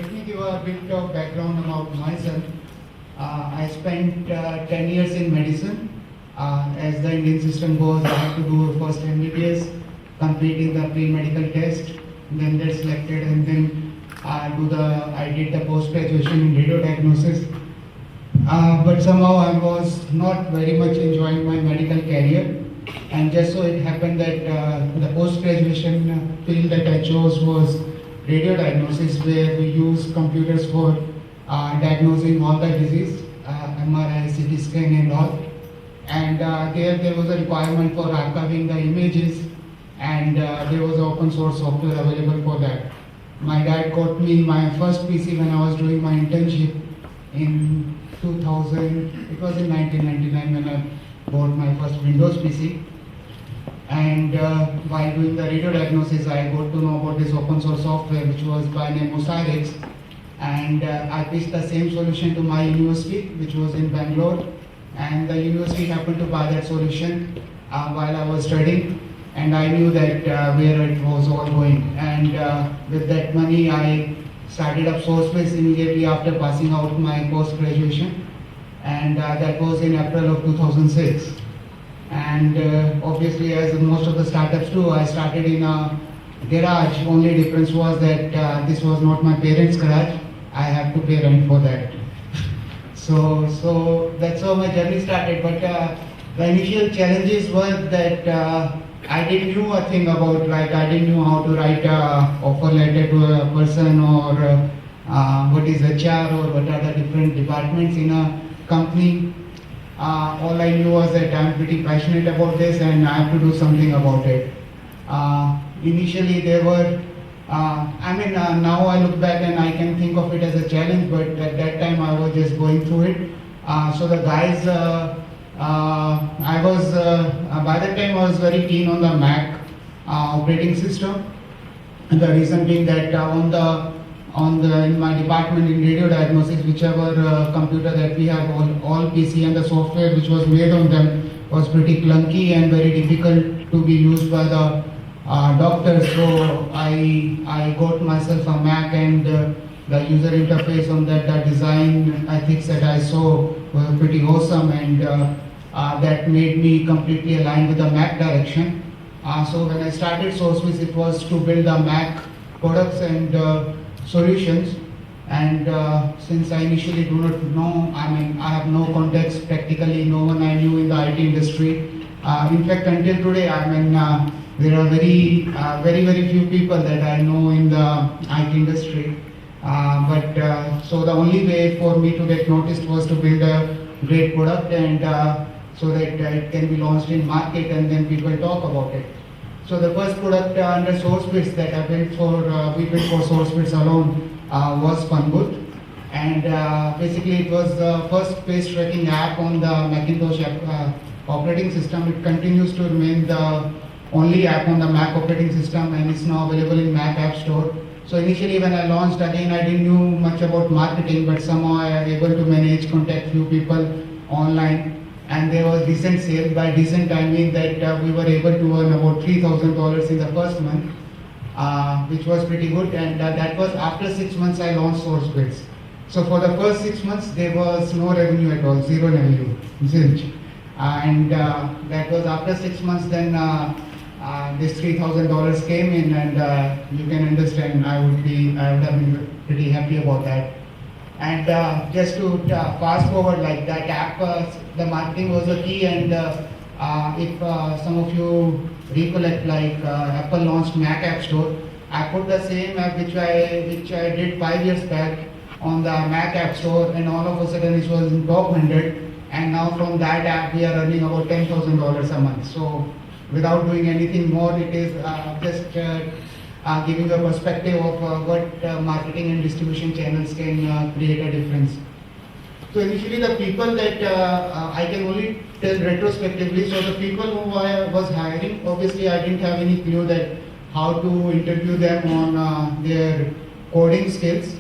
let me give a bit of background about myself. I spent 10 years in medicine. As the Indian system goes, I had to do first MBBS, completing the pre-medical test, then get selected, and then I did the post-graduation in radio diagnosis. But somehow I was not very much enjoying my medical career, and just so it happened that the post-graduation field that I chose was radio diagnosis, where we use computers for diagnosing all the disease, MRI, CT scan and all. And there was a requirement for archiving the images, and there was open source software available for that. My dad got me my first PC when I was doing my internship in 2000, it was in 1999 when I bought my first Windows PC. And while doing the radio diagnosis, I got to know about this open source software, which was by name Osirix. And I pitched the same solution to my university, which was in Bangalore. And the university happened to buy that solution while I was studying. And I knew that where it was all going. And with that money, I started up SourceBase immediately after passing out my post-graduation. And that was in April of 2006. And obviously, as most of the startups do, I started in a garage. Only difference was that this was not my parents' garage. I had to pay rent for that. So that's how my journey started. But the initial challenges were that I didn't know a thing about, like, I didn't know how to write a offer letter to a person, or what is HR, or what are the different departments in a company. All I knew was that I'm pretty passionate about this and I have to do something about it. Initially there were, now I look back and I can think of it as a challenge, but at that time I was just going through it. So the guys, by that time I was very keen on the Mac operating system. And the reason being that in my department in radio diagnosis, whichever computer that we have, all PC and the software which was made on them was pretty clunky and very difficult to be used by the doctors. So I got myself a Mac, and the user interface on that, the design ethics that I saw were pretty awesome, and that made me completely aligned with the Mac direction. So when I started SourceBase, it was to build the Mac products and solutions. And since I initially do not know, I have no context, practically no one I knew in the IT industry. In fact, until today, there are very few people that I know in the IT industry. So the only way for me to get noticed was to build a great product, and so that it can be launched in market and then people talk about it. So the first product under SourceBase that I built we built for SourceBase alone was Funboot. And basically it was the first face tracking app on the Macintosh operating system. It continues to remain the only app on the Mac operating system, and it's now available in Mac App Store. So initially when I launched, again I didn't know much about marketing, but somehow I was able to manage, contact few people online. And there was decent sale. By decent I mean that we were able to earn about $3,000 in the first month, which was pretty good. And that was after 6 months I launched SourceBase. So for the first 6 months there was no revenue at all, zero revenue, zilch. And that was after 6 months. Then this $3,000 came in, and you can understand I would have been pretty happy about that. And just to fast forward, like that app, the marketing was the key. And if some of you recollect, like Apple launched Mac App Store, I put the same app which I did 5 years back on the Mac App Store, and all of a sudden it was in top 100. And now from that app we are earning about $10,000 a month. So without doing anything more, it is just giving a perspective of what marketing and distribution channels can create a difference. So initially the people that I can only tell retrospectively, so the people who I was hiring, obviously I didn't have any clue that how to interview them on their coding skills.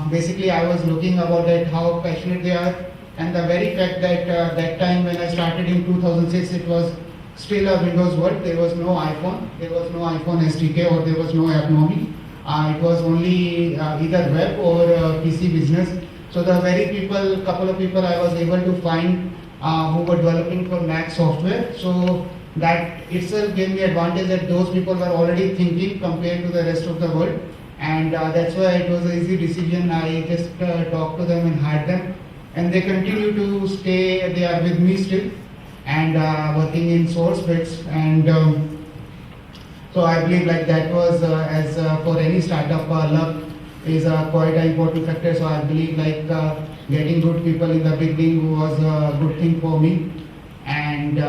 Basically I was looking about it, how passionate they are, and the very fact that that time when I started in 2006, it was still a Windows world. There was no iPhone, there was no iPhone SDK, or there was no AppNomi. It was only either web or PC business. So the couple of people I was able to find who were developing for Mac software. So that itself gave me advantage that those people were already thinking compared to the rest of the world. And that's why it was an easy decision. I just talked to them and hired them. And they continue to stay, they are with me still and working in SourceBits. And so I believe like that was, as for any startup, luck is quite an important factor. So I believe like getting good people in the beginning was a good thing for me. And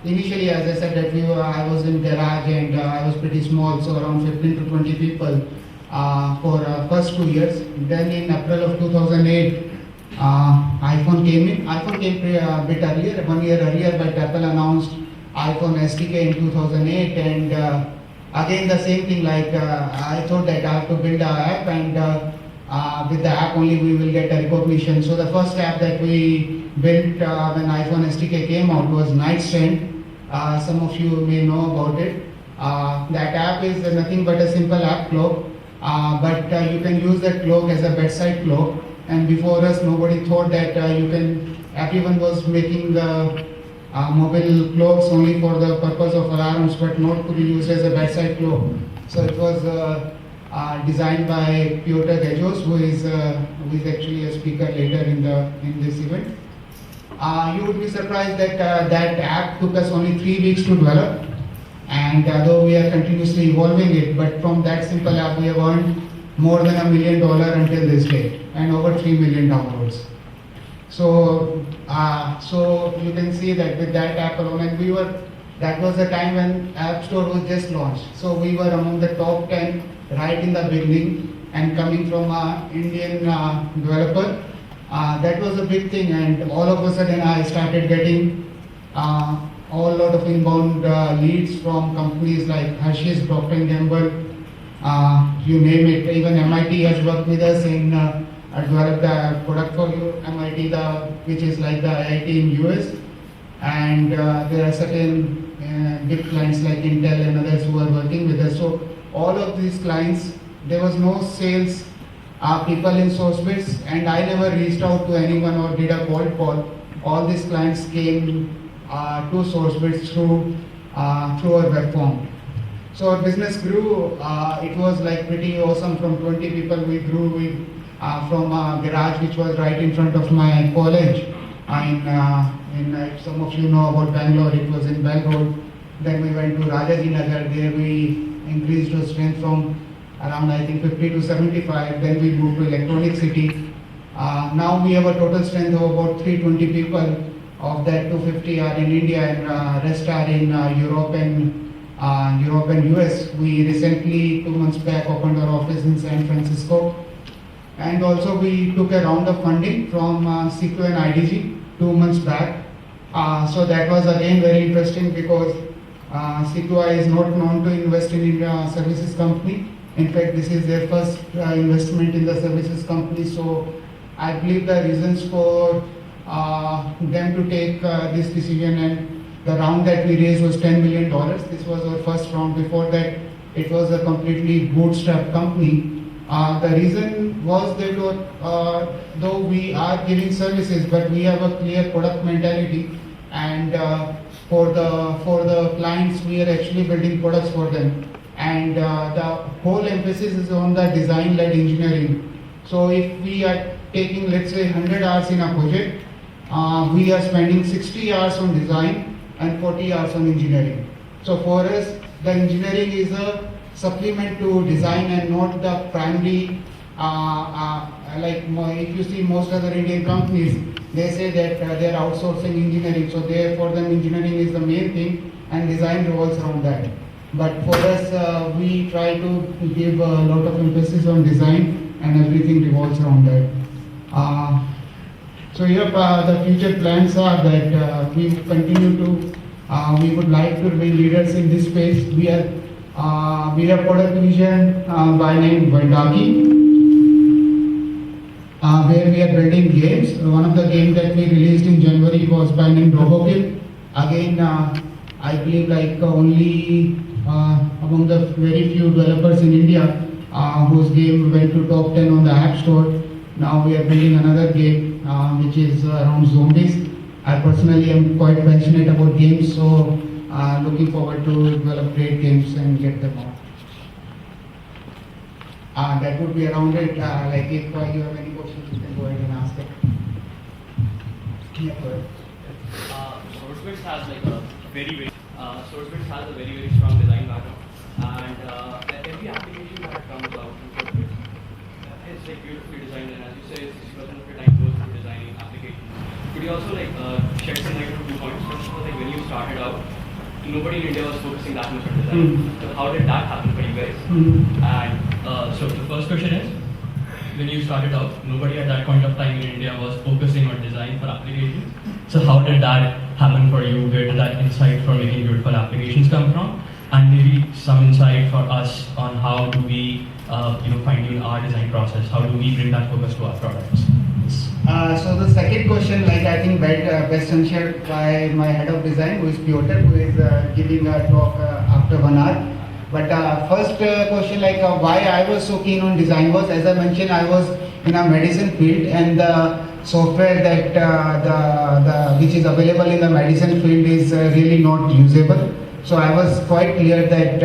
initially, as I said, that I was in garage and I was pretty small, so around 15 to 20 people for first 2 years. Then in April of 2008, iPhone came in. iPhone came a bit earlier, 1 year earlier, but Apple announced iPhone SDK in 2008. And again, the same thing, like I thought that I have to build an app, and with the app only we will get a recognition. So the first app that we built when iPhone SDK came out was Nightstand. Some of you may know about it. That app is nothing but a simple app clock, but you can use that clock as a bedside clock. And before us, nobody thought that everyone was making mobile clocks only for the purpose of alarms, but not to be used as a bedside clock. So it was designed by Piotr Gajos, who is actually a speaker later in this event. You would be surprised that that app took us only 3 weeks to develop, and though we are continuously evolving it, but from that simple app we have earned more than $1 million until this day, and over 3 million downloads. So, so you can see that with that app alone, and that was the time when App Store was just launched. So we were among the top 10 right in the beginning, and coming from an Indian developer. That was a big thing, and all of a sudden I started getting a lot of inbound leads from companies like Hershey's, Procter & Gamble, you name it. Even MIT has worked with us in developed a product for MIT, which is like the IIT in US. And there are certain big clients like Intel and others who are working with us. So all of these clients, there was no sales people in SourceBits, and I never reached out to anyone or did a cold call. All these clients came to SourceBits through our web form. So our business grew. It was like pretty awesome. From 20 people, we grew from a garage which was right in front of my college. Some of you know about Bangalore. It was in Bell Road. Then we went to Rajaji Nagar. There we increased our strength from around, I think, 50 to 75. Then we moved to Electronic City. Now we have a total strength of about 320 people. Of that, 250 are in India, and rest are in Europe and US. We recently, 2 months back, opened our office in San Francisco. And also we took a round of funding from CQ and IDG 2 months back. So that was again very interesting, because CQI is not known to invest in India services company. In fact, this is their first investment in the services company. So I believe the reasons for them to take this decision, and the round that we raised was $10 million. This was our first round. Before that, it was a completely bootstrapped company. The reason was that though we are giving services, but we have a clear product mentality, and for the clients, we are actually building products for them. And the whole emphasis is on the design-led engineering. So if we are taking, let's say, 100 hours in a project, we are spending 60 hours on design and 40 hours on engineering. So for us, the engineering is a supplement to design and not the primary, if you see most other Indian companies, they say that they are outsourcing engineering. So for them, engineering is the main thing, and design revolves around that. But for us, we try to give a lot of emphasis on design, and everything revolves around that. So here the future plans are that we continue to, we would like to be leaders in this space. We have product division by name Vandaki, where we are building games. One of the games that we released in January was by name Robokill. Again, I believe like only among the very few developers in India whose game went to top 10 on the App Store. Now we are building another game which is around zombies. I personally am quite passionate about games, so looking forward to develop great games and get them out. That would be around it. Like if you have any questions, you can go ahead and ask it. Yeah, go ahead. SourceBits has like a SourceBits has a very strong design background, and every application that comes out from SourceBits is like beautifully designed, and as you say, 60% of your time goes through designing applications. Could you also like shed some light on 2 points? First of all, like when you started out, nobody in India was focusing that much on design. So how did that happen for you guys? And so the first question is, when you started out, nobody at that point of time in India was focusing on design for applications. So how did that happen for you? Where did that insight for making beautiful applications come from? And maybe some insight for us on how do we, fine-tune our design process? How do we bring that focus to our products? So the second question, like I think best answered by my head of design, who is Piotr, who is giving a talk after 1 hour. But first question, like why I was so keen on design was, as I mentioned, I was in a medicine field, and the software that which is available in the medicine field is really not usable. So I was quite clear that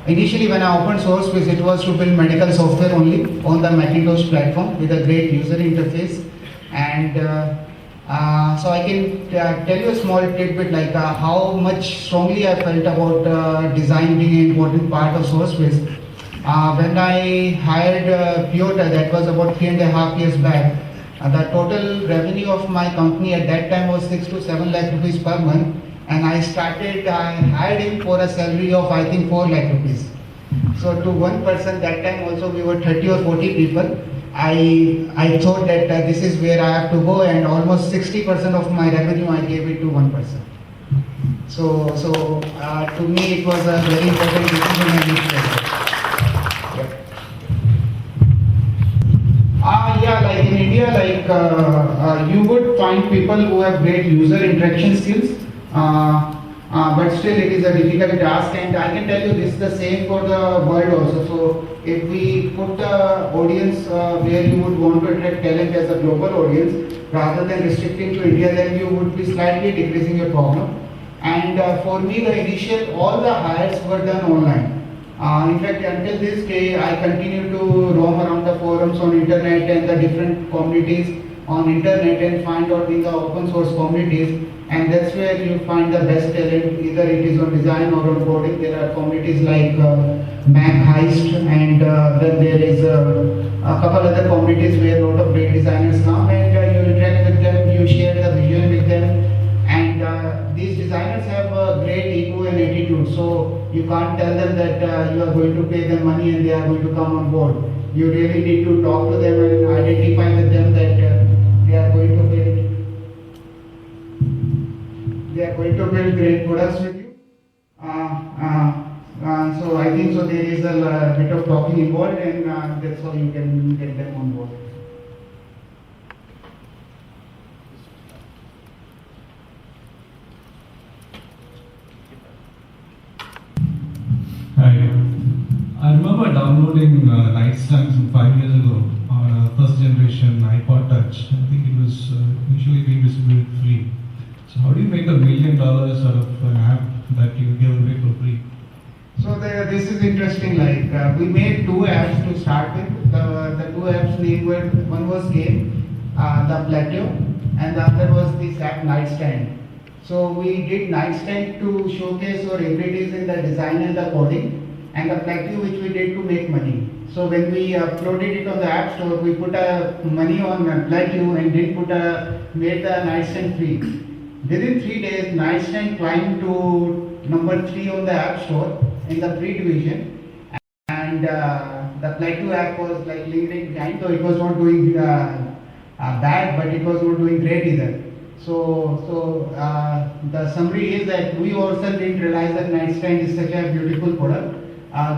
initially when I opened SourceBits, it was to build medical software only on the Macintosh platform with a great user interface. And so I can tell you a small tidbit like how much strongly I felt about design being an important part of SourceBits. When I hired Piotr, that was about 3.5 years back, the total revenue of my company at that time was 6 to 7 lakh rupees per month. And I hired him for a salary of I think 4 lakh rupees. So to one person, that time also we were 30 or 40 people. I thought that this is where I have to go, and almost 60% of my revenue I gave it to one person. So to me it was a very important decision I made. Yeah, like in India, like you would find people who have great user interaction skills. But still it is a difficult task, and I can tell you this is the same for the world also. So if we put the audience where you would want to attract talent as a global audience rather than restricting to India, then you would be slightly decreasing your problem. And for me, the initial, all the hires were done online. In fact, until this day, I continue to roam around the forums on internet and the different communities on internet and find out in the open source communities, and that's where you find the best talent, either it is on design or on coding. There are communities like Mac Heist, and then there is a couple other communities where a lot of great designers come, and you interact with them, you share the vision with them, and these designers have a great ego and attitude, so you can't tell them that you are going to pay them money and they are going to come on board. You really need to talk to them and identify with them that they are going to build great products with you. So I think so there is a bit of talking involved, and that's how you can get them on board. Hi. I remember downloading Nightstand 5 years ago on a first generation iPod Touch. I think it was initially being distributed free. So how do you make $1 million out of an app that you give away for free? So this is interesting. Like we made 2 apps to start with. The 2 apps name were, one was game, the Plateau, and the other was this app Nightstand. So we did Nightstand to showcase our abilities in the design and the coding, and the Plateau which we did to make money. So when we uploaded it on the App Store, we put money on Plateau and made the Nightstand free. Within 3 days, Nightstand climbed to number 3 on the App Store in the free division, and the Plateau app was like lingering behind, so it was not doing bad, but it was not doing great either. So the summary is that we also didn't realize that Nightstand is such a beautiful product,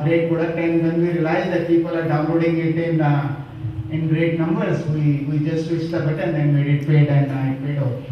great product, and when we realized that people are downloading it in great numbers, we just switched the button and made it paid, and it paid off.